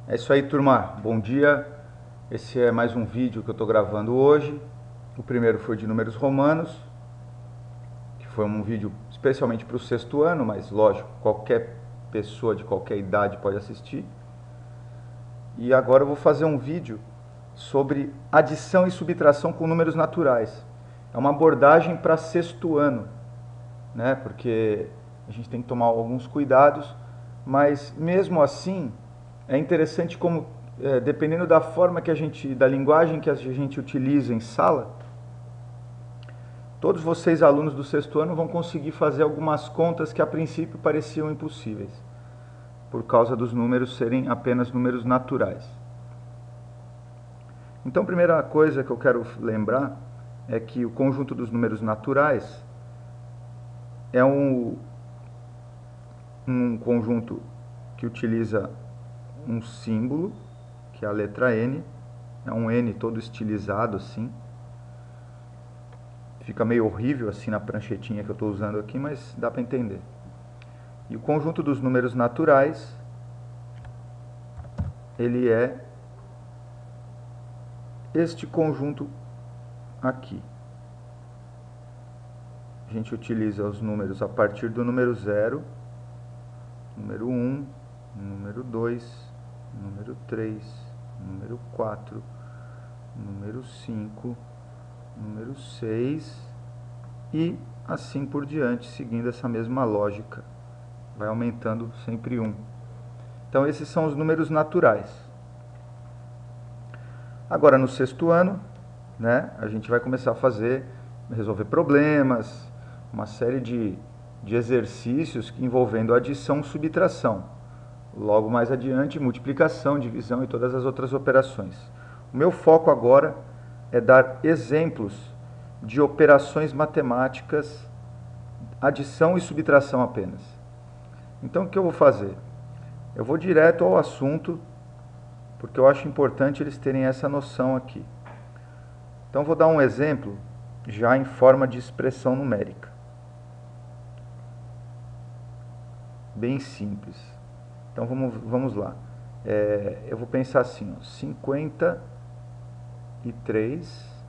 É isso aí, turma. Bom dia. Esse é mais um vídeo que eu estou gravando hoje. O primeiro foi de números romanos, que foi um vídeo especialmente para o sexto ano, mas lógico, qualquer pessoa de qualquer idade pode assistir. E agora eu vou fazer um vídeo sobre adição e subtração com números naturais. É uma abordagem para sexto ano, né? Porque a gente tem que tomar alguns cuidados, mas mesmo assim é interessante como, dependendo da forma que a gente, da linguagem que a gente utiliza em sala, todos vocês alunos do sexto ano vão conseguir fazer algumas contas que a princípio pareciam impossíveis, por causa dos números serem apenas números naturais. Então, a primeira coisa que eu quero lembrar é que o conjunto dos números naturais é um conjunto que utiliza um símbolo, que é a letra N, é um N todo estilizado assim. Fica meio horrível assim na pranchetinha que eu estou usando aqui, mas dá para entender. E o conjunto dos números naturais, ele é este conjunto aqui. A gente utiliza os números a partir do número 0, número 1, número 2, número 3, número 4, número 5, número 6 e assim por diante, seguindo essa mesma lógica. Vai aumentando sempre 1. Então esses são os números naturais. Agora no sexto ano, né, a gente vai começar a resolver problemas, uma série de exercícios envolvendo adição e subtração. Logo mais adiante, multiplicação, divisão e todas as outras operações. O meu foco agora é dar exemplos de operações matemáticas, adição e subtração apenas. Então o que eu vou fazer? Eu vou direto ao assunto, porque eu acho importante eles terem essa noção aqui. Então vou dar um exemplo já em forma de expressão numérica. Bem simples. Então vamos lá. Eu vou pensar assim, ó, 53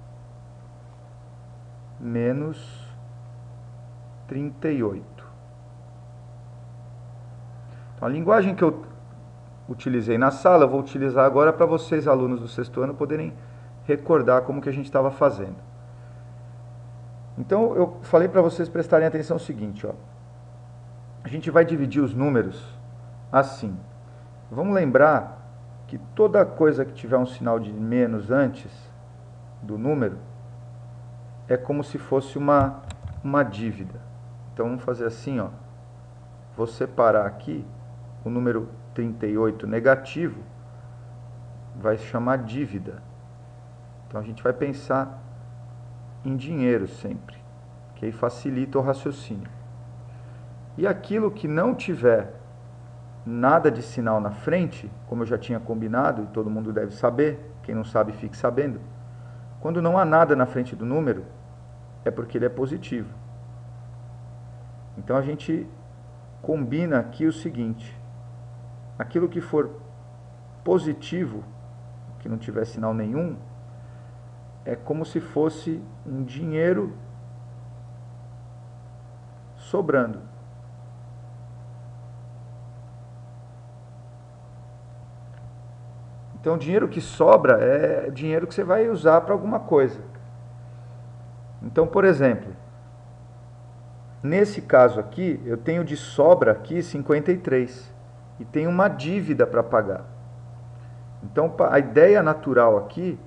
menos 38. Então, a linguagem que eu utilizei na sala, eu vou utilizar agora para vocês, alunos do sexto ano, poderem recordar como que a gente estava fazendo. Então, eu falei para vocês prestarem atenção no seguinte, ó. A gente vai dividir os números assim. Vamos lembrar que toda coisa que tiver um sinal de menos antes do número é como se fosse uma dívida. Então, vamos fazer assim, ó. Vou separar aqui o número 38 negativo, vai se chamar dívida. Então, a gente vai pensar em dinheiro sempre, que aí facilita o raciocínio. E aquilo que não tiver nada de sinal na frente, como eu já tinha combinado, e todo mundo deve saber, quem não sabe fique sabendo, quando não há nada na frente do número, é porque ele é positivo. Então a gente combina aqui o seguinte, aquilo que for positivo, que não tiver sinal nenhum, é como se fosse um dinheiro sobrando. Então, o dinheiro que sobra é dinheiro que você vai usar para alguma coisa. Então, por exemplo, nesse caso aqui, eu tenho de sobra aqui 53 e tenho uma dívida para pagar. Então, a ideia natural aqui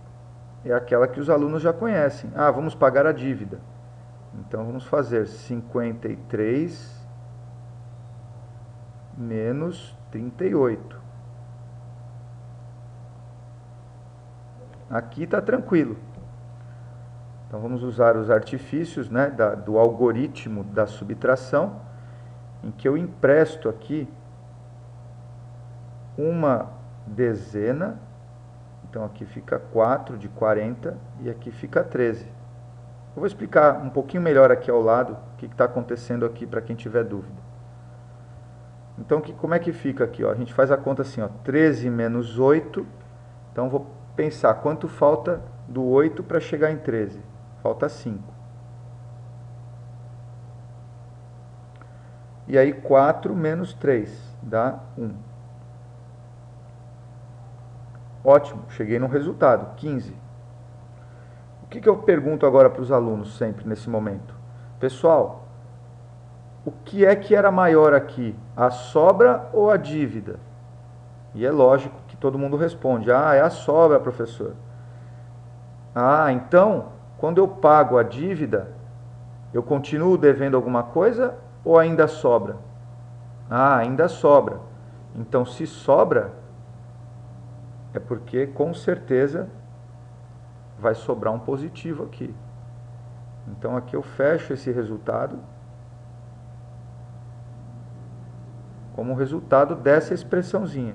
é aquela que os alunos já conhecem. Ah, vamos pagar a dívida. Então, vamos fazer 53 menos 38. Aqui está tranquilo. Então vamos usar os artifícios, né, do algoritmo da subtração, em que eu empresto aqui uma dezena. Então aqui fica 4 de 40 e aqui fica 13. Eu vou explicar um pouquinho melhor aqui ao lado o que está acontecendo aqui para quem tiver dúvida. Então, como é que fica aqui? Ó? A gente faz a conta assim, ó, 13 menos 8. Então, vou pensar quanto falta do 8 para chegar em 13. Falta 5. E aí, 4 menos 3 dá 1. Ótimo, cheguei no resultado, 15. O que eu pergunto agora para os alunos sempre nesse momento? Pessoal, o que era maior aqui? A sobra ou a dívida? E é lógico que todo mundo responde, ah, é a sobra, professor. Ah, então, quando eu pago a dívida, eu continuo devendo alguma coisa ou ainda sobra? Ah, ainda sobra. Então, se sobra, é porque com certeza vai sobrar um positivo aqui. Então, aqui eu fecho esse resultado como resultado dessa expressãozinha.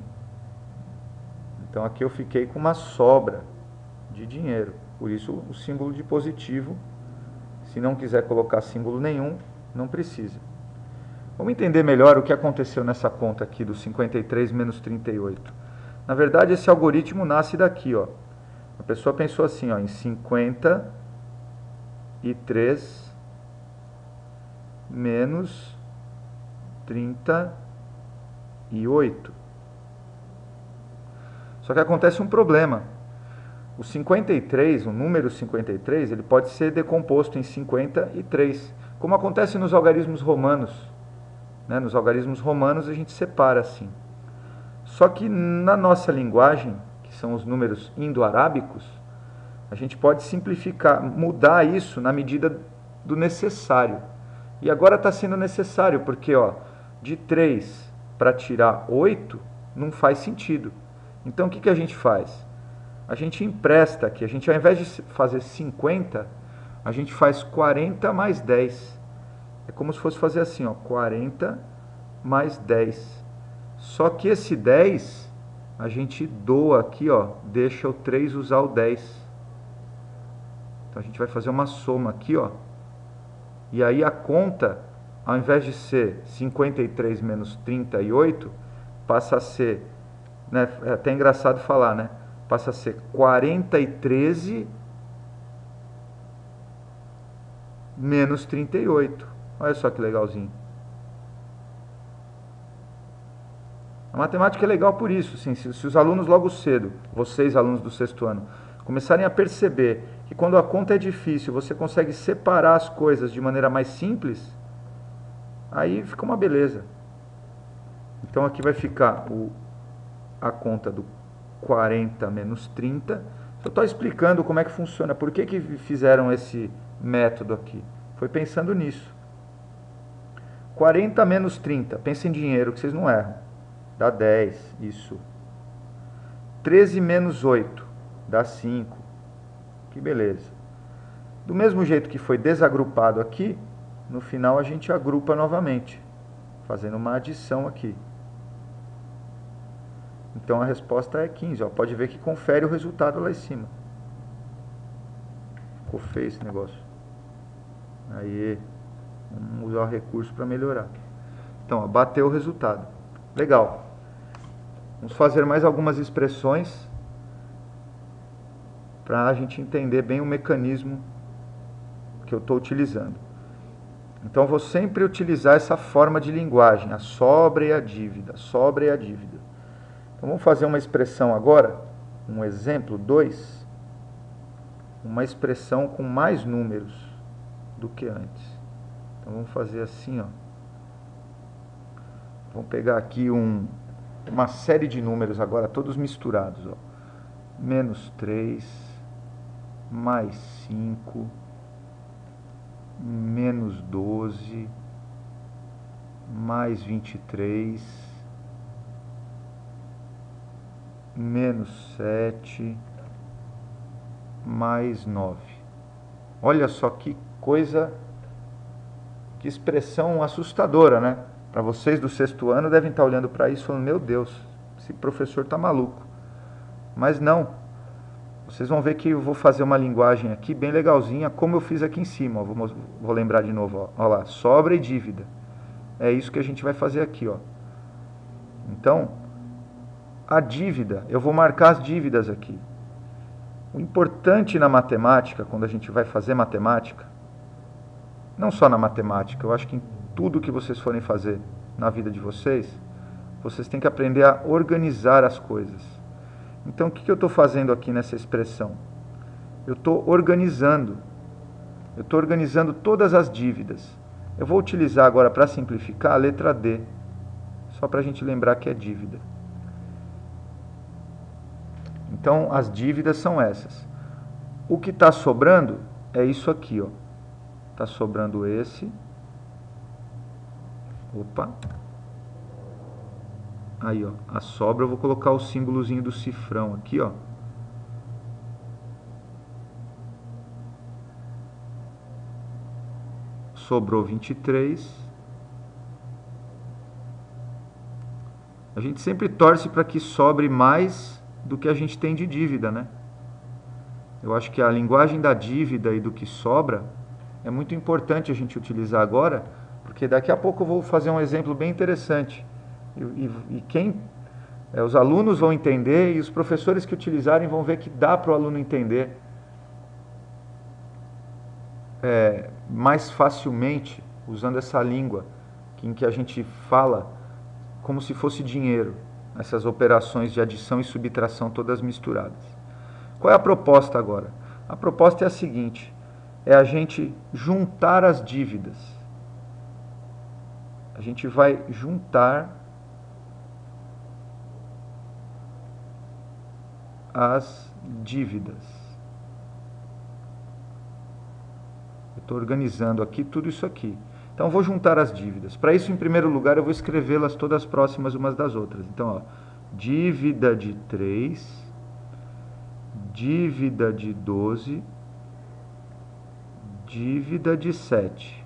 Então, aqui eu fiquei com uma sobra de dinheiro. Por isso, o símbolo de positivo. Se não quiser colocar símbolo nenhum, não precisa. Vamos entender melhor o que aconteceu nessa conta aqui do 53 menos 38. Na verdade, esse algoritmo nasce daqui, ó. A pessoa pensou assim, ó, em 53 menos 38. Só que acontece um problema. O 53, o número 53, ele pode ser decomposto em 53, como acontece nos algarismos romanos. Né? Nos algarismos romanos a gente separa assim. Só que na nossa linguagem, que são os números indo-arábicos, a gente pode simplificar, mudar isso na medida do necessário. E agora está sendo necessário, porque ó, de 3 para tirar 8 não faz sentido. Então o que a gente faz? A gente empresta aqui, a gente ao invés de fazer 50, a gente faz 40 mais 10. É como se fosse fazer assim, ó, 40 mais 10. Só que esse 10, a gente doa aqui, ó, deixa o 3 usar o 10. Então a gente vai fazer uma soma aqui, ó. E aí a conta, ao invés de ser 53 menos 38, passa a ser, né, é até engraçado falar, né? Passa a ser 40 e 13 menos 38. Olha só que legalzinho. A matemática é legal por isso. Sim, se os alunos logo cedo, vocês alunos do sexto ano, começarem a perceber que quando a conta é difícil, você consegue separar as coisas de maneira mais simples, aí fica uma beleza. Então aqui vai ficar a conta do 40 menos 30. Eu estou explicando como é que funciona, por que fizeram esse método aqui. Foi pensando nisso. 40 menos 30, pensa em dinheiro que vocês não erram. Dá 10, isso. 13 menos 8, dá 5. Que beleza. Do mesmo jeito que foi desagrupado aqui, no final a gente agrupa novamente, fazendo uma adição aqui. Então a resposta é 15. Ó. Pode ver que confere o resultado lá em cima. Ficou feio esse negócio. Aí, vamos usar o recurso para melhorar. Então, ó, bateu o resultado. Legal. Vamos fazer mais algumas expressões para a gente entender bem o mecanismo que eu estou utilizando. Então, vou sempre utilizar essa forma de linguagem, a sobra e a dívida, sobra e a dívida. Então, vamos fazer uma expressão agora, um exemplo 2, uma expressão com mais números do que antes. Então, vamos fazer assim, ó. Vamos pegar aqui uma série de números agora, todos misturados, ó. Menos 3, mais 5, menos 12, mais 23, menos 7, mais 9. Olha só que coisa, que expressão assustadora, né? Para vocês do sexto ano devem estar olhando para isso e falando, meu Deus, esse professor está maluco. Mas não. Vocês vão ver que eu vou fazer uma linguagem aqui bem legalzinha, como eu fiz aqui em cima. Ó. Vou lembrar de novo. Ó. Olha lá, sobra e dívida. É isso que a gente vai fazer aqui. Ó. Então, a dívida, eu vou marcar as dívidas aqui. O importante na matemática, quando a gente vai fazer matemática, não só na matemática, eu acho que em tudo que vocês forem fazer na vida de vocês, vocês têm que aprender a organizar as coisas. Então, o que eu estou fazendo aqui nessa expressão? Eu estou organizando todas as dívidas. Eu vou utilizar agora, para simplificar, a letra D, só para a gente lembrar que é dívida. Então, as dívidas são essas. O que está sobrando é isso aqui, ó. Está sobrando esse. Opa. Aí, ó. A sobra, eu vou colocar o símbolozinho do cifrão aqui, ó. Sobrou 23. A gente sempre torce para que sobre mais do que a gente tem de dívida, né? Eu acho que a linguagem da dívida e do que sobra é muito importante a gente utilizar agora, porque daqui a pouco eu vou fazer um exemplo bem interessante. Os alunos vão entender e os professores que utilizarem vão ver que dá para o aluno entender mais facilmente usando essa língua em que a gente fala como se fosse dinheiro, essas operações de adição e subtração todas misturadas. Qual é a proposta agora? A proposta é a seguinte, é a gente juntar as dívidas. A gente vai juntar as dívidas. Eu estou organizando aqui tudo isso aqui. Então, vou juntar as dívidas. Para isso, em primeiro lugar, eu vou escrevê-las todas próximas umas das outras. Então, ó, dívida de 3, dívida de 12, dívida de 7.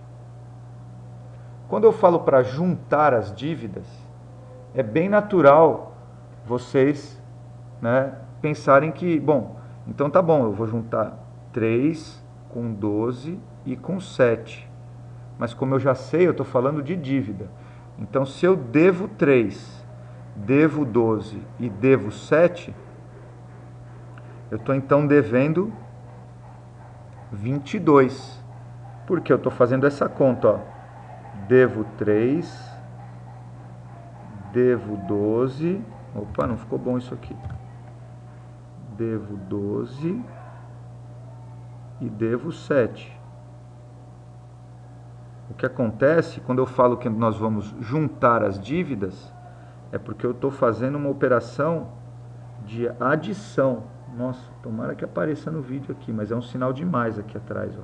Quando eu falo para juntar as dívidas, é bem natural vocês, né, pensarem que, bom, então tá bom, eu vou juntar 3 com 12 e com 7. Mas como eu já sei, eu estou falando de dívida. Então, se eu devo 3, devo 12 e devo 7, eu estou então devendo 22. Porque eu estou fazendo essa conta, ó. Devo 3, devo 12. Opa, não ficou bom isso aqui. Devo 12 e devo 7. O que acontece quando eu falo que nós vamos juntar as dívidas é porque eu estou fazendo uma operação de adição. Nossa, tomara que apareça no vídeo aqui, mas é um sinal de mais aqui atrás, ó.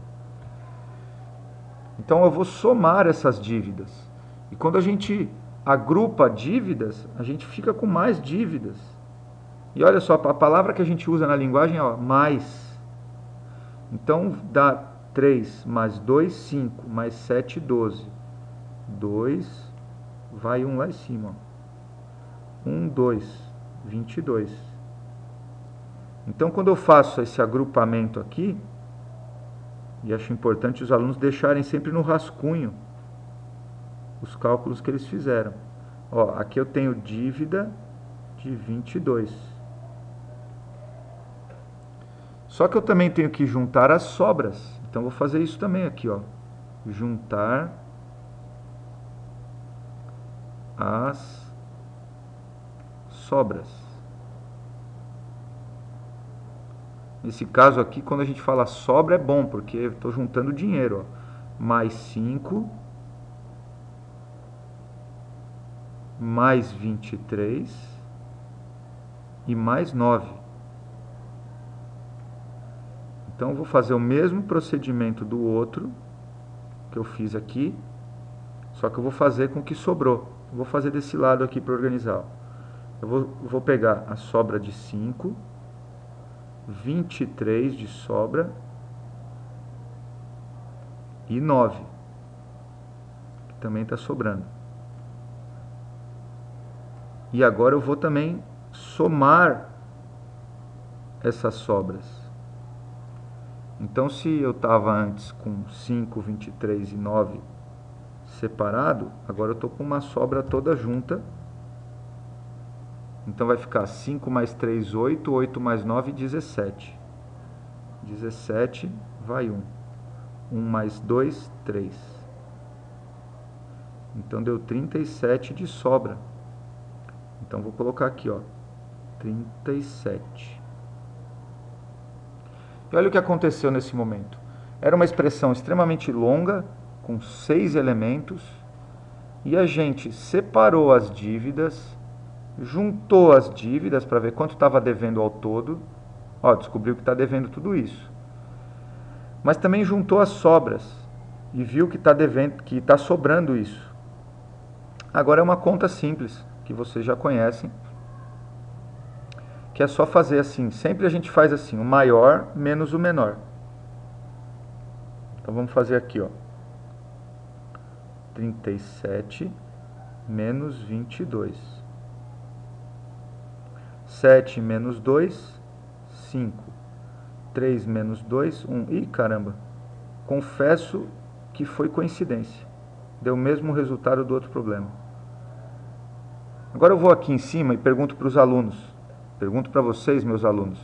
Então eu vou somar essas dívidas. E quando a gente agrupa dívidas, a gente fica com mais dívidas. E olha só, a palavra que a gente usa na linguagem é ó, mais. Então dá 3 mais 2, 5, mais 7, 12. 2, vai 1 lá em cima. 1, 2, 22. Então, quando eu faço esse agrupamento aqui, e acho importante os alunos deixarem sempre no rascunho os cálculos que eles fizeram. Ó, aqui eu tenho dívida de 22. Só que eu também tenho que juntar as sobras. Então, vou fazer isso também aqui, ó. Juntar as sobras. Nesse caso aqui, quando a gente fala sobra, é bom, porque eu estou juntando dinheiro, ó. Mais 5, mais 23 e mais 9. Então, eu vou fazer o mesmo procedimento do outro que eu fiz aqui, só que eu vou fazer com o que sobrou. Eu vou fazer desse lado aqui para organizar. Eu vou pegar a sobra de 5, 23 de sobra e 9, que também está sobrando. E agora eu vou também somar essas sobras. Então, se eu estava antes com 5, 23 e 9 separado, agora eu estou com uma sobra toda junta Então vai ficar 5 mais 3, 8, 8 mais 9, 17. 17 vai 1. 1 mais 2, 3. Então deu 37 de sobra. Então vou colocar aqui, ó, 37. E olha o que aconteceu nesse momento. Era uma expressão extremamente longa, com 6 elementos, e a gente separou as dívidas, juntou as dívidas para ver quanto estava devendo ao todo. Ó, descobriu que está devendo tudo isso. Mas também juntou as sobras e viu que está devendo, que está sobrando isso. Agora é uma conta simples, que vocês já conhecem, que é só fazer assim. Sempre a gente faz assim, o maior menos o menor. Então vamos fazer aqui, ó. 37 menos 22. 7 menos 2, 5. 3 menos 2, 1. Ih, caramba. Confesso que foi coincidência. Deu o mesmo resultado do outro problema. Agora eu vou aqui em cima e pergunto para os alunos. Pergunto para vocês, meus alunos.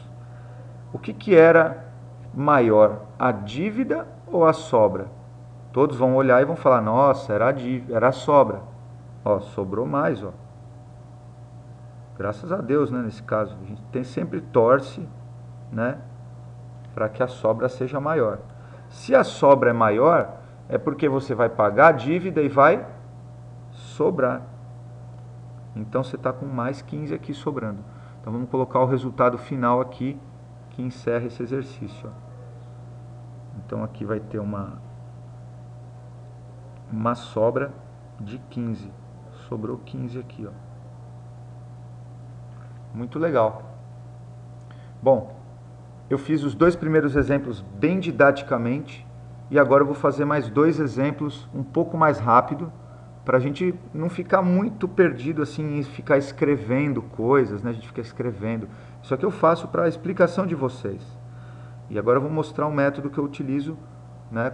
O que era maior, a dívida ou a sobra? Todos vão olhar e vão falar, nossa, era a dívida, era a sobra. Ó, sobrou mais, ó. Graças a Deus, né, nesse caso. A gente sempre torce, né, para que a sobra seja maior. Se a sobra é maior, é porque você vai pagar a dívida e vai sobrar. Então você está com mais 15 aqui sobrando. Então vamos colocar o resultado final aqui, que encerra esse exercício. Ó. Então aqui vai ter uma sobra de 15. Sobrou 15 aqui, ó. Muito legal. Bom, eu fiz os 2 primeiros exemplos bem didaticamente e agora eu vou fazer mais 2 exemplos um pouco mais rápido para a gente não ficar muito perdido assim em ficar escrevendo coisas, né? A gente fica escrevendo. Isso aqui eu faço para a explicação de vocês. E agora eu vou mostrar um método que eu utilizo, né?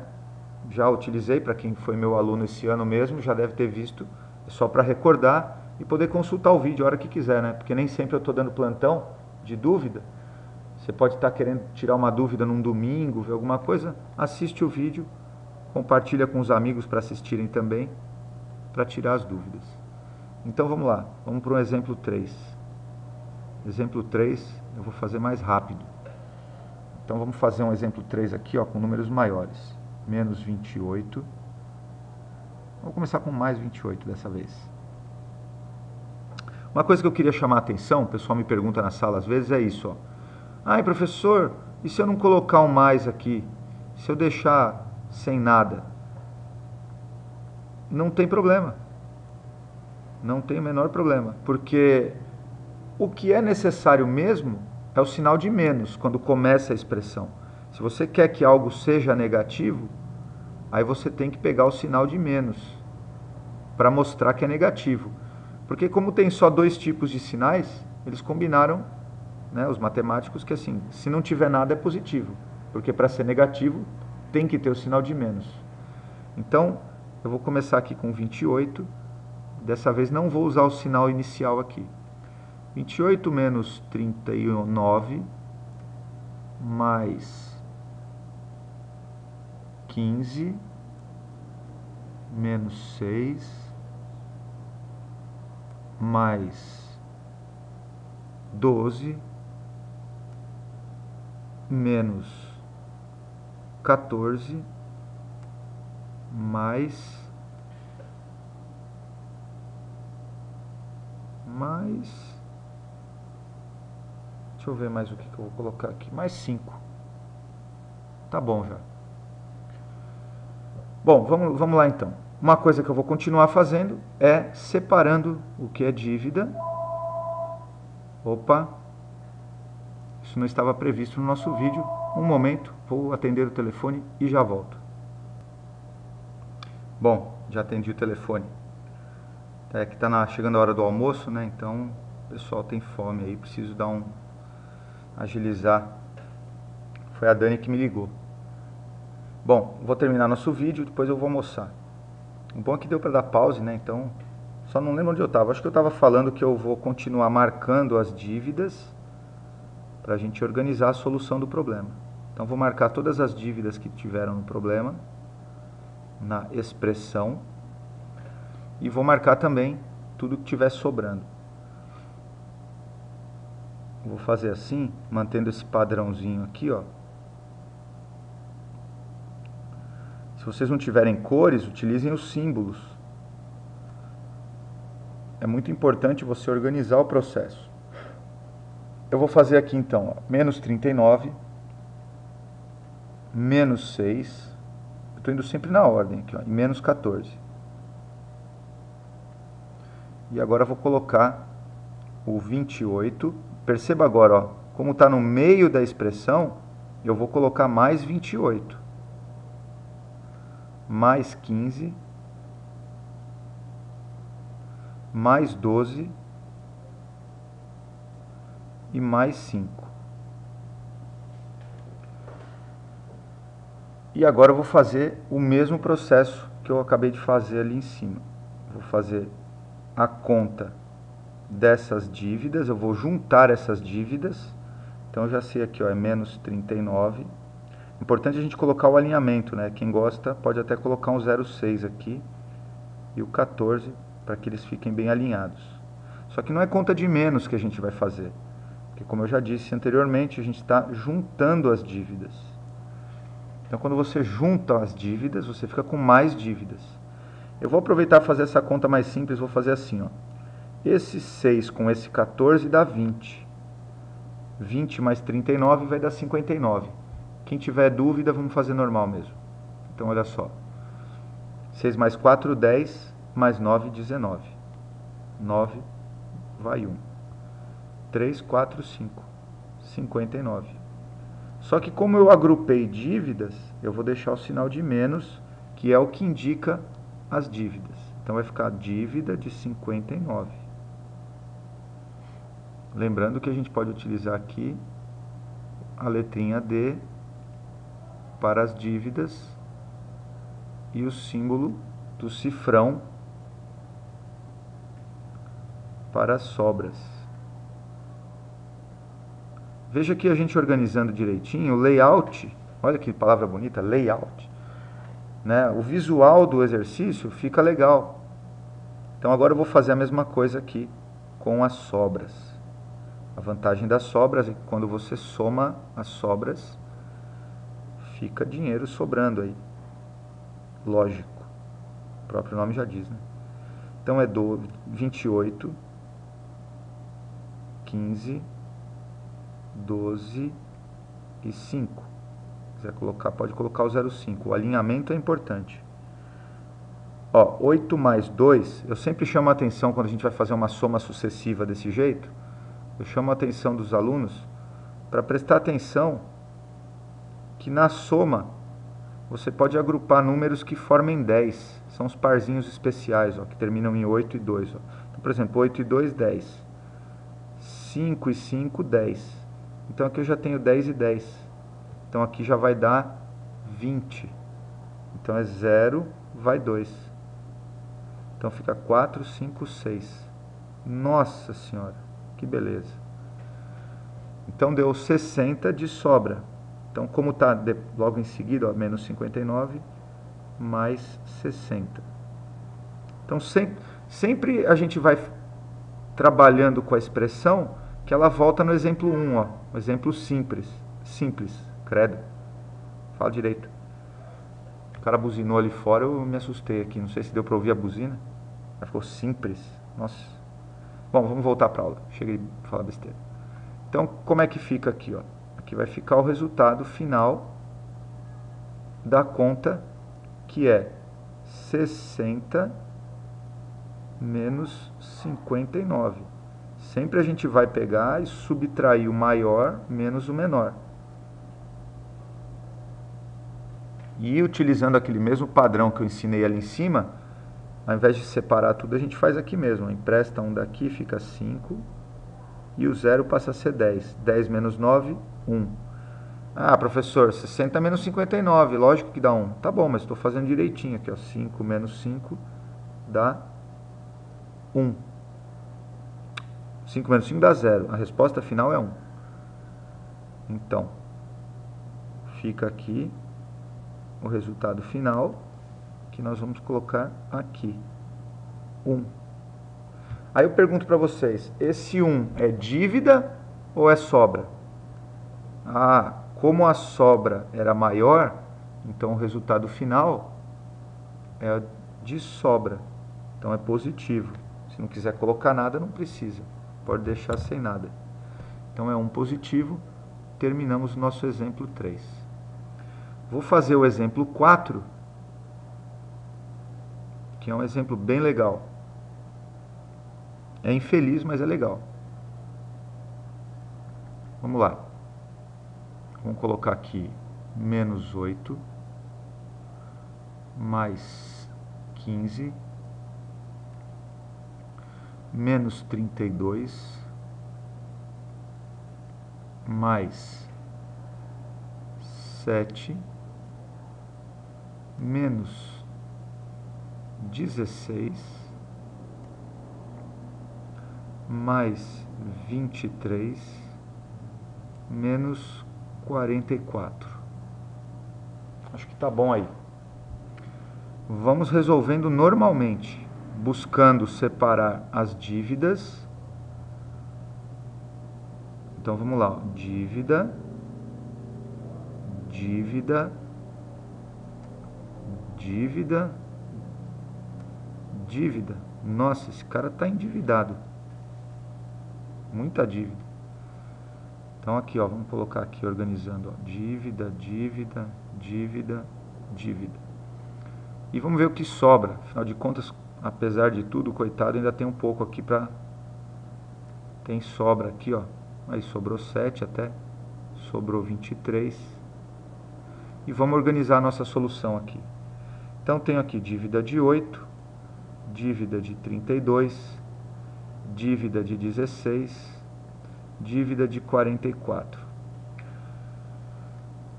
Já utilizei para quem foi meu aluno esse ano mesmo, já deve ter visto, é só para recordar e poder consultar o vídeo a hora que quiser, né? Porque nem sempre eu estou dando plantão de dúvida. Você pode estar querendo tirar uma dúvida num domingo, ver alguma coisa, assiste o vídeo, compartilha com os amigos para assistirem também, para tirar as dúvidas. Então vamos lá, vamos para o exemplo 3. Exemplo 3 eu vou fazer mais rápido. Então vamos fazer um exemplo 3 aqui, ó, com números maiores. Menos 28. Vamos começar com mais 28 dessa vez. Uma coisa que eu queria chamar a atenção, o pessoal me pergunta na sala às vezes, é isso, ó. Ai, professor, e se eu não colocar um mais aqui? Se eu deixar sem nada? Não tem problema. Não tem o menor problema. Porque o que é necessário mesmo é o sinal de menos, quando começa a expressão. Se você quer que algo seja negativo, aí você tem que pegar o sinal de menos para mostrar que é negativo. Porque como tem só 2 tipos de sinais, eles combinaram, né, os matemáticos, que assim, se não tiver nada é positivo. Porque para ser negativo, tem que ter o sinal de menos. Então, eu vou começar aqui com 28. Dessa vez não vou usar o sinal inicial aqui. 28 menos 39 mais 15 menos 6 mais 12 menos 14 mais deixa eu ver mais o que eu vou colocar aqui, mais 5. Tá bom já. Bom, vamos lá então. Uma coisa que eu vou continuar fazendo é separando o que é dívida. Opa, isso não estava previsto no nosso vídeo. Um momento, vou atender o telefone e já volto. Bom, já atendi o telefone. É que está chegando a hora do almoço, né? Então o pessoal tem fome aí, preciso dar agilizar. Foi a Dani que me ligou. Bom, vou terminar nosso vídeo, depois eu vou almoçar. O bom é que deu para dar pause, né? Então Só não lembro onde eu estava. Acho que eu estava falando que eu vou continuar marcando as dívidas para a gente organizar a solução do problema. Então, vou marcar todas as dívidas que tiveram no problema, na expressão, e vou marcar também tudo que estiver sobrando. Vou fazer assim, mantendo esse padrãozinho aqui, ó. Se vocês não tiverem cores, utilizem os símbolos. É muito importante você organizar o processo. Eu vou fazer aqui então, ó, menos 39, menos 6, eu estou indo sempre na ordem aqui, ó, e menos 14. E agora eu vou colocar o 28. Perceba agora, ó, como está no meio da expressão, eu vou colocar mais 28. Mais 15. Mais 12. E mais 5. E agora eu vou fazer o mesmo processo que eu acabei de fazer ali em cima. Vou fazer a conta dessas dívidas, eu vou juntar essas dívidas. Então eu já sei aqui, ó, é menos 39. Importante a gente colocar o alinhamento, né? Quem gosta pode até colocar um 0,6 aqui e o 14 para que eles fiquem bem alinhados. Só que não é conta de menos que a gente vai fazer, porque como eu já disse anteriormente, a gente está juntando as dívidas. Então quando você junta as dívidas, você fica com mais dívidas. Eu vou aproveitar para fazer essa conta mais simples, vou fazer assim, ó. Esse 6 com esse 14 dá 20. 20 mais 39 vai dar 59. Quem tiver dúvida, vamos fazer normal mesmo. Então, olha só. 6 mais 4, 10. Mais 9, 19. 9 vai 1. 3, 4, 5. 59. Só que como eu agrupei dívidas, eu vou deixar o sinal de menos, que é o que indica as dívidas. Então, vai ficar dívida de 59. Lembrando que a gente pode utilizar aqui a letrinha D para as dívidas e o símbolo do cifrão para as sobras. Veja aqui a gente organizando direitinho o layout. Olha que palavra bonita, layout. Né? O visual do exercício fica legal. Então agora eu vou fazer a mesma coisa aqui com as sobras. A vantagem das sobras é que quando você soma as sobras, fica dinheiro sobrando aí. Lógico. O próprio nome já diz, né? Então é 28, 15, 12 e 5. Se quiser colocar, pode colocar o 0,5. O alinhamento é importante. Ó, 8 mais 2, eu sempre chamo a atenção quando a gente vai fazer uma soma sucessiva desse jeito. Eu chamo a atenção dos alunos para prestar atenção que na soma você pode agrupar números que formem 10. São os parzinhos especiais, ó, que terminam em 8 e 2. Ó. Então, por exemplo, 8 e 2, 10. 5 e 5, 10. Então aqui eu já tenho 10 e 10. Então aqui já vai dar 20. Então é 0, vai 2. Então fica 4, 5, 6. Nossa Senhora, que beleza. Então deu 60 de sobra. Então como está logo em seguida, ó, menos 59, mais 60. Então sempre a gente vai trabalhando com a expressão que ela volta no exemplo 1, ó, um exemplo simples, credo. Fala direito. O cara buzinou ali fora, eu me assustei aqui, não sei se deu para ouvir a buzina. Ela ficou simples, nossa. Bom, vamos voltar para a aula, cheguei a falar besteira. Então, como é que fica aqui, ó? Aqui vai ficar o resultado final da conta, que é 60 menos 59. Sempre a gente vai pegar e subtrair o maior menos o menor. E utilizando aquele mesmo padrão que eu ensinei ali em cima, ao invés de separar tudo, a gente faz aqui mesmo. Empresta um daqui, fica 5. E o 0 passa a ser 10. 10 menos 9, 1. Ah, professor, 60 menos 59, lógico que dá 1. Tá bom, mas estou fazendo direitinho aqui, ó. 5 menos 5 dá 1. 5 menos 5 dá 0. A resposta final é 1. Então, fica aqui o resultado final, que nós vamos colocar aqui. 1. Aí eu pergunto para vocês, esse 1 é dívida ou é sobra? Ah, como a sobra era maior, então o resultado final é de sobra. Então é positivo. Se não quiser colocar nada, não precisa. Pode deixar sem nada. Então é 1 positivo. Terminamos o nosso exemplo 3. Vou fazer o exemplo 4, que é um exemplo bem legal. É infeliz, mas é legal. Vamos lá. Vamos colocar aqui menos 8 mais 15 menos 32 mais 7 menos 16 mais 23 menos 44. Acho que tá bom aí. Vamos resolvendo normalmente, buscando separar as dívidas. Então vamos lá, ó. Dívida, dívida, dívida, dívida. Nossa, esse cara está endividado. Muita dívida. Então aqui, ó, vamos colocar aqui organizando, ó, dívida, dívida, dívida, dívida. E vamos ver o que sobra. Afinal de contas, apesar de tudo, coitado, ainda tem um pouco aqui para... Tem sobra aqui, ó. Aí sobrou 7 até. Sobrou 23. E vamos organizar a nossa solução aqui. Então tenho aqui dívida de 8, dívida de 32, dívida de 16, dívida de 44.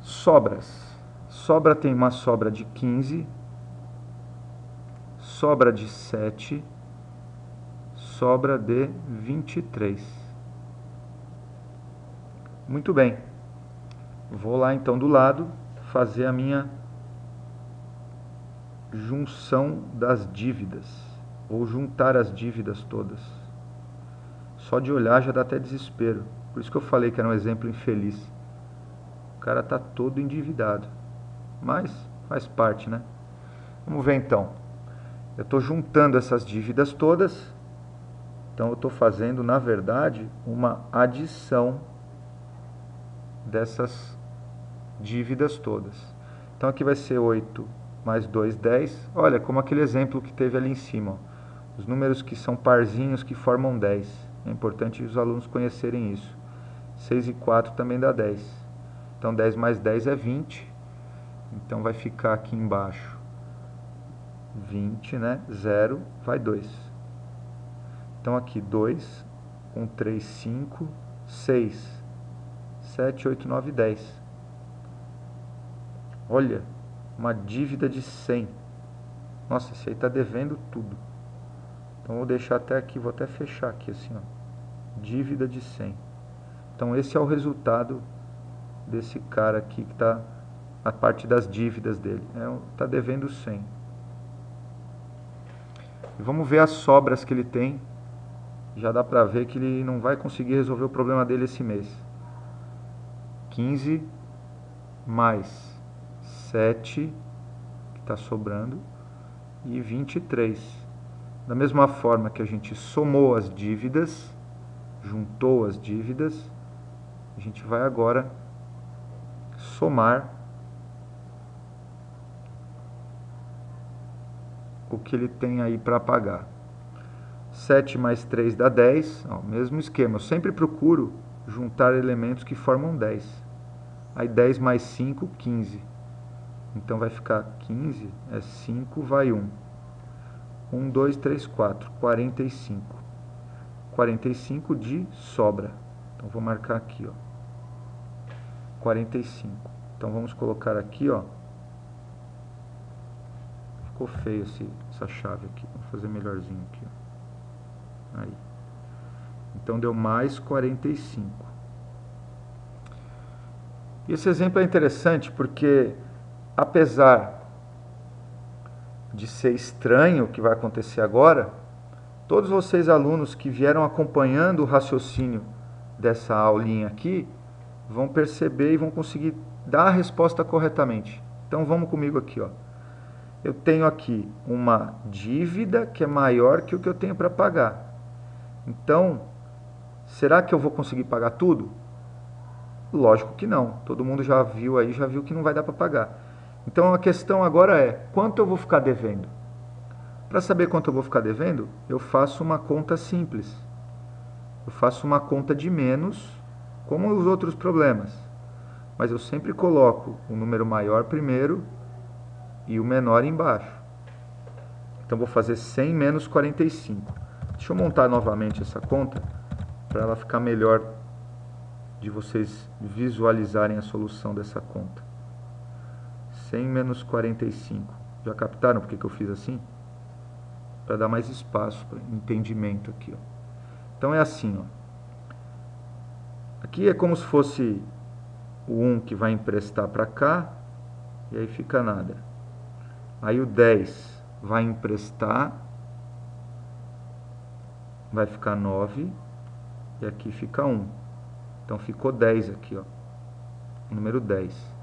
Sobras. Sobra tem uma sobra de 15, sobra de 7, sobra de 23. Muito bem. Vou lá então do lado fazer a minha junção das dívidas, ou juntar as dívidas todas. Só de olhar já dá até desespero. Por isso que eu falei que era um exemplo infeliz. O cara está todo endividado. Mas faz parte, né? Vamos ver então. Eu estou juntando essas dívidas todas. Então eu estou fazendo, na verdade, uma adição dessas dívidas todas. Então aqui vai ser 8 mais 2, 10. Olha, como aquele exemplo que teve ali em cima. Ó. Os números que são parzinhos que formam 10. É importante os alunos conhecerem isso. 6 e 4 também dá 10. Então 10 mais 10 é 20. Então vai ficar aqui embaixo 20, né? 0, vai 2. Então aqui 2, 1, 3, 5, 6, 7, 8, 9, 10. Olha, uma dívida de 100. Nossa, esse aí está devendo tudo. Então vou deixar até aqui, vou até fechar aqui assim, ó. Dívida de 100. Então esse é o resultado desse cara aqui que está a parte das dívidas dele. Está devendo 100. E vamos ver as sobras que ele tem. Já dá para ver que ele não vai conseguir resolver o problema dele esse mês. 15 mais 7, que está sobrando, e 23. Da mesma forma que a gente somou as dívidas, juntou as dívidas, a gente vai agora somar o que ele tem aí para pagar. 7 mais 3 dá 10, ó, mesmo esquema. Eu sempre procuro juntar elementos que formam 10. Aí 10 mais 5, 15. Então vai ficar 15, é 5, vai 1. 1, 2, 3, 4, 45. 45 de sobra. Então vou marcar aqui, ó. 45. Então vamos colocar aqui, ó. Ficou feio essa chave aqui. Vamos fazer melhorzinho aqui, ó. Aí. Então deu mais 45. E esse exemplo é interessante porque, apesar de ser estranho o que vai acontecer agora, todos vocês alunos que vieram acompanhando o raciocínio dessa aulinha aqui vão perceber e vão conseguir dar a resposta corretamente. Então vamos comigo aqui, ó. Eu tenho aqui uma dívida que é maior que o que eu tenho para pagar. Então, será que eu vou conseguir pagar tudo? Lógico que não. Todo mundo já viu aí, já viu que não vai dar para pagar. Então a questão agora é, quanto eu vou ficar devendo? Para saber quanto eu vou ficar devendo, eu faço uma conta simples. Eu faço uma conta de menos, como os outros problemas. Mas eu sempre coloco o número maior primeiro e o menor embaixo. Então vou fazer 100 menos 45. Deixa eu montar novamente essa conta para ela ficar melhor de vocês visualizarem a solução dessa conta. 100 menos 45. Já captaram por que eu fiz assim? Para dar mais espaço para entendimento aqui, ó. Então é assim, ó. Aqui é como se fosse o 1 que vai emprestar para cá, e aí fica nada. Aí o 10 vai emprestar, vai ficar 9, e aqui fica 1. Então ficou 10 aqui, ó. O número 10.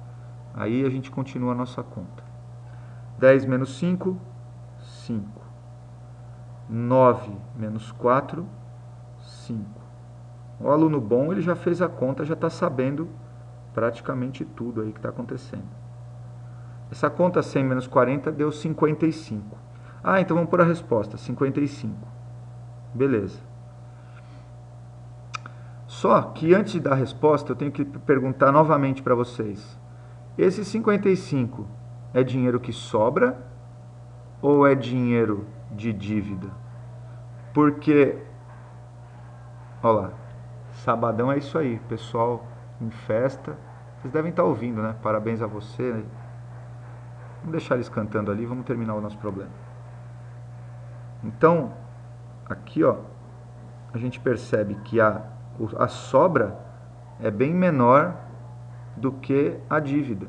Aí a gente continua a nossa conta. 10 menos 5, 5. 9 menos 4, 5. O aluno bom, ele já fez a conta, já está sabendo praticamente tudo aí que está acontecendo. Essa conta 100 menos 40 deu 55. Ah, então vamos pôr a resposta, 55. Beleza. Só que antes de dar a resposta, eu tenho que perguntar novamente para vocês. Esse 55 é dinheiro que sobra ou é dinheiro de dívida? Porque, olha lá, sabadão é isso aí, pessoal em festa. Vocês devem estar ouvindo, né? Parabéns a você, né? Vamos deixar eles cantando ali, vamos terminar o nosso problema. Então, aqui, ó, a gente percebe que a sobra é bem menor do que a dívida.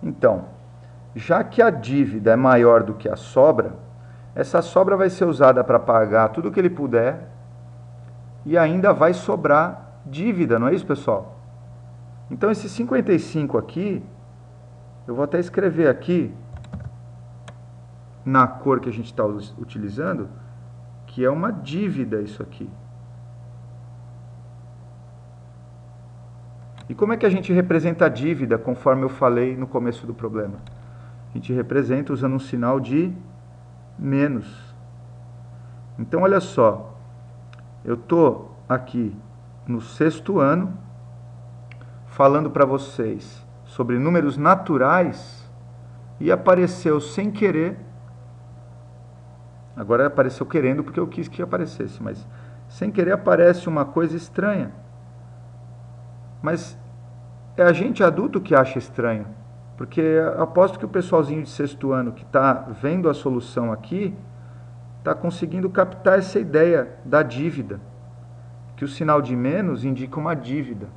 Então, já que a dívida é maior do que a sobra, essa sobra vai ser usada para pagar tudo o que ele puder e ainda vai sobrar dívida, não é isso, pessoal? Então, esse 55 aqui, eu vou até escrever aqui, na cor que a gente está utilizando, que é uma dívida isso aqui. E como é que a gente representa a dívida, conforme eu falei no começo do problema? A gente representa usando um sinal de menos. Então, olha só, eu estou aqui no 6º ano, falando para vocês sobre números naturais, e apareceu sem querer, agora apareceu querendo porque eu quis que aparecesse, mas sem querer aparece uma coisa estranha. Mas é a gente adulto que acha estranho, porque aposto que o pessoalzinho de 6º ano que está vendo a solução aqui, está conseguindo captar essa ideia da dívida, que o sinal de menos indica uma dívida.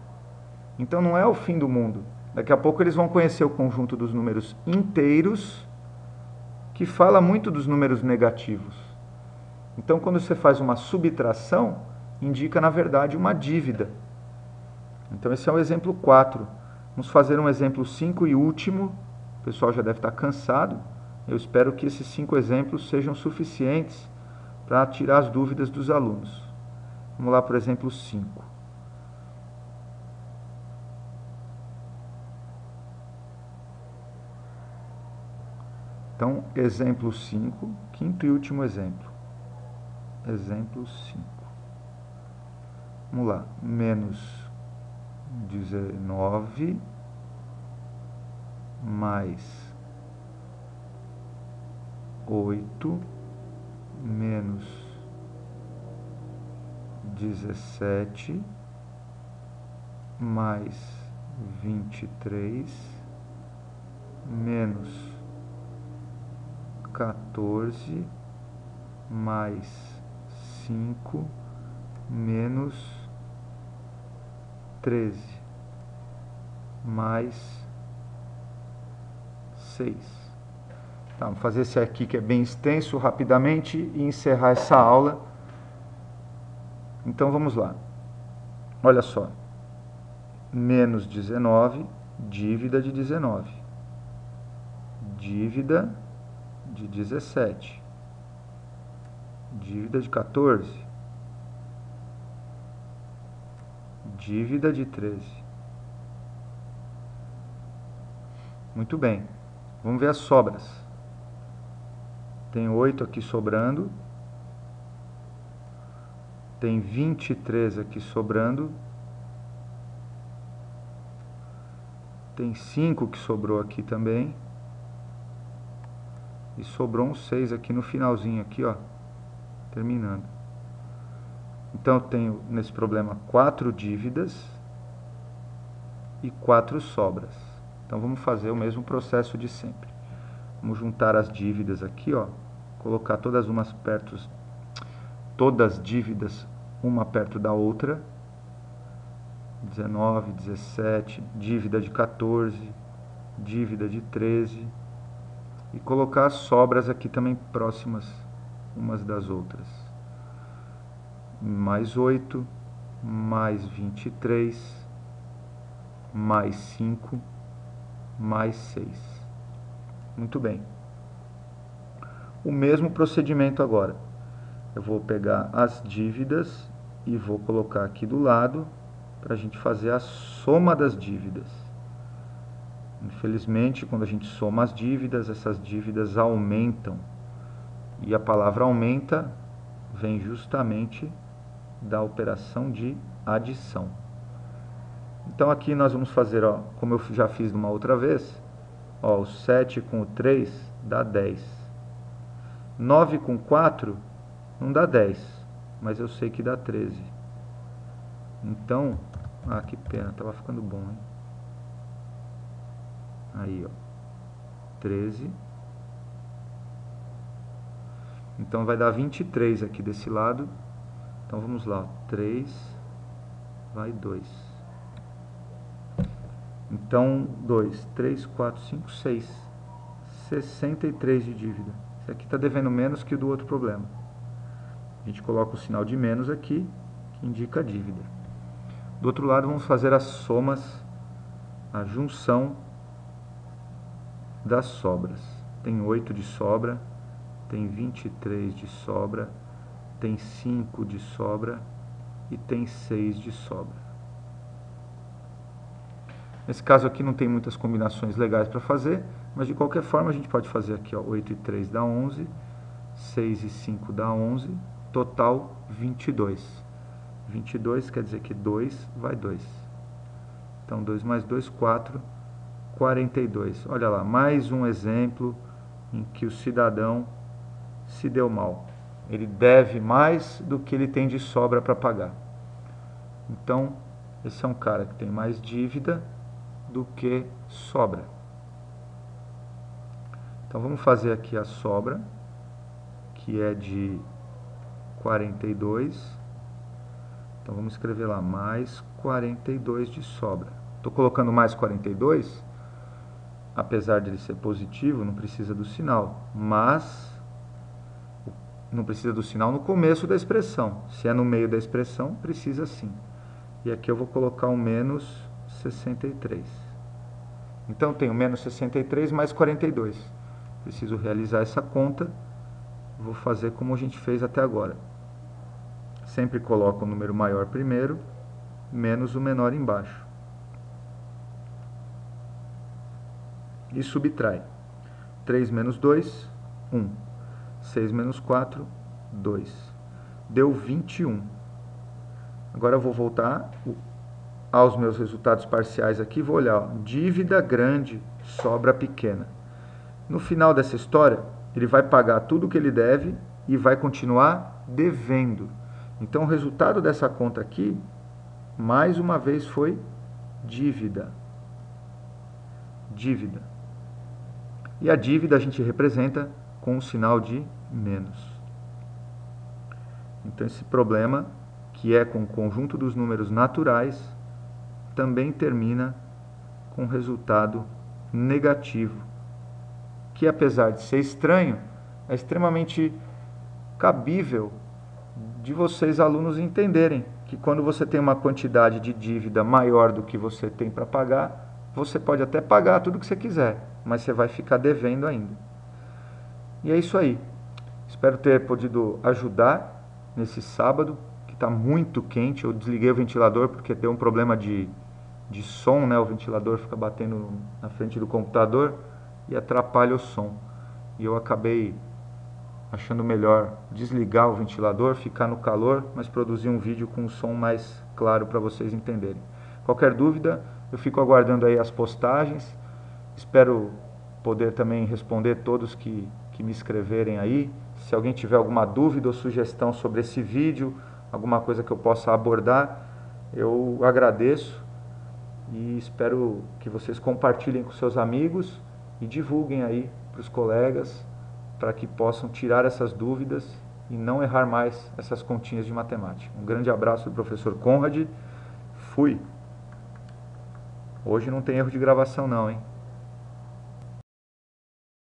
Então não é o fim do mundo. Daqui a pouco eles vão conhecer o conjunto dos números inteiros, que fala muito dos números negativos. Então quando você faz uma subtração, indica na verdade uma dívida. Então esse é o exemplo 4. Vamos fazer um exemplo 5 e último. O pessoal já deve estar cansado. Eu espero que esses 5 exemplos sejam suficientes para tirar as dúvidas dos alunos. Vamos lá para o exemplo 5. Então, exemplo 5, quinto e último exemplo. Exemplo 5. Vamos lá. Menos 19 mais 8 menos 17 mais 23 menos 14 mais 5 menos 13 mais 6. Tá, vamos fazer esse aqui que é bem extenso rapidamente e encerrar essa aula. Então vamos lá. Olha só. Menos 19, dívida de 19. Dívida de 17. Dívida de 14. Dívida de 13. Muito bem. Vamos ver as sobras. Tem 8 aqui sobrando. Tem 23 aqui sobrando. Tem 5 que sobrou aqui também. E sobrou um 6 aqui no finalzinho aqui, ó. Terminando. Então eu tenho nesse problema 4 dívidas e 4 sobras. Então vamos fazer o mesmo processo de sempre. Vamos juntar as dívidas aqui, ó. Colocar todas as dívidas uma perto da outra. 19, 17, dívida de 14, dívida de 13. E colocar as sobras aqui também próximas umas das outras. Mais 8, mais 23, mais 5, mais 6. Muito bem. O mesmo procedimento agora. Eu vou pegar as dívidas e vou colocar aqui do lado para a gente fazer a soma das dívidas. Infelizmente, quando a gente soma as dívidas, essas dívidas aumentam. E a palavra aumenta vem justamente da operação de adição. Então aqui nós vamos fazer, ó, como eu já fiz uma outra vez, ó, o 7 com o 3 dá 10. 9 com 4 não dá 10, mas eu sei que dá 13. Então, que pena, tava ficando bom, hein? Aí, ó, 13. Então vai dar 23 aqui desse lado. Então vamos lá, 3, vai 2. Então, 2, 3, 4, 5, 6. 63 de dívida. Esse aqui está devendo menos que o do outro problema. A gente coloca o sinal de menos aqui, que indica a dívida. Do outro lado, vamos fazer as somas, a junção das sobras. Tem 8 de sobra, tem 23 de sobra, tem 5 de sobra e tem 6 de sobra. Nesse caso aqui não tem muitas combinações legais para fazer, mas de qualquer forma a gente pode fazer aqui, ó, 8 e 3 dá 11, 6 e 5 dá 11, total 22. 22 quer dizer que 2 vai 2. Então 2 mais 2, 4, 42. Olha lá, mais um exemplo em que o cidadão se deu mal. Ele deve mais do que ele tem de sobra para pagar. Então, esse é um cara que tem mais dívida do que sobra. Então vamos fazer aqui a sobra, que é de 42. Então vamos escrever lá mais 42 de sobra. Estou colocando mais 42, apesar de ele ser positivo, não precisa do sinal, mas não precisa do sinal no começo da expressão. Se é no meio da expressão, precisa sim. E aqui eu vou colocar um menos 63. Então, tenho menos 63 mais 42. Preciso realizar essa conta. Vou fazer como a gente fez até agora. Sempre coloco o número maior primeiro, menos o menor embaixo. E subtrai. 3 menos 2, 1. 6 menos 4, 2. Deu 21. Agora eu vou voltar aos meus resultados parciais aqui, vou olhar, ó, dívida grande, sobra pequena. No final dessa história, ele vai pagar tudo que ele deve e vai continuar devendo. Então, o resultado dessa conta aqui, mais uma vez, foi dívida. Dívida. E a dívida a gente representa com o sinal de menos. Então esse problema, que é com o conjunto dos números naturais, também termina com resultado negativo, que apesar de ser estranho, é extremamente cabível de vocês alunos entenderem que quando você tem uma quantidade de dívida maior do que você tem para pagar, você pode até pagar tudo que você quiser, mas você vai ficar devendo ainda. E é isso aí. Espero ter podido ajudar nesse sábado, que está muito quente. Eu desliguei o ventilador porque deu um problema de som, né? O ventilador fica batendo na frente do computador e atrapalha o som. E eu acabei achando melhor desligar o ventilador, ficar no calor, mas produzir um vídeo com um som mais claro para vocês entenderem. Qualquer dúvida, eu fico aguardando aí as postagens. Espero poder também responder todos que me escreverem aí. Se alguém tiver alguma dúvida ou sugestão sobre esse vídeo, alguma coisa que eu possa abordar, eu agradeço e espero que vocês compartilhem com seus amigos e divulguem aí para os colegas, para que possam tirar essas dúvidas e não errar mais essas continhas de matemática. Um grande abraço do professor Conrad. Fui! Hoje não tem erro de gravação não, hein?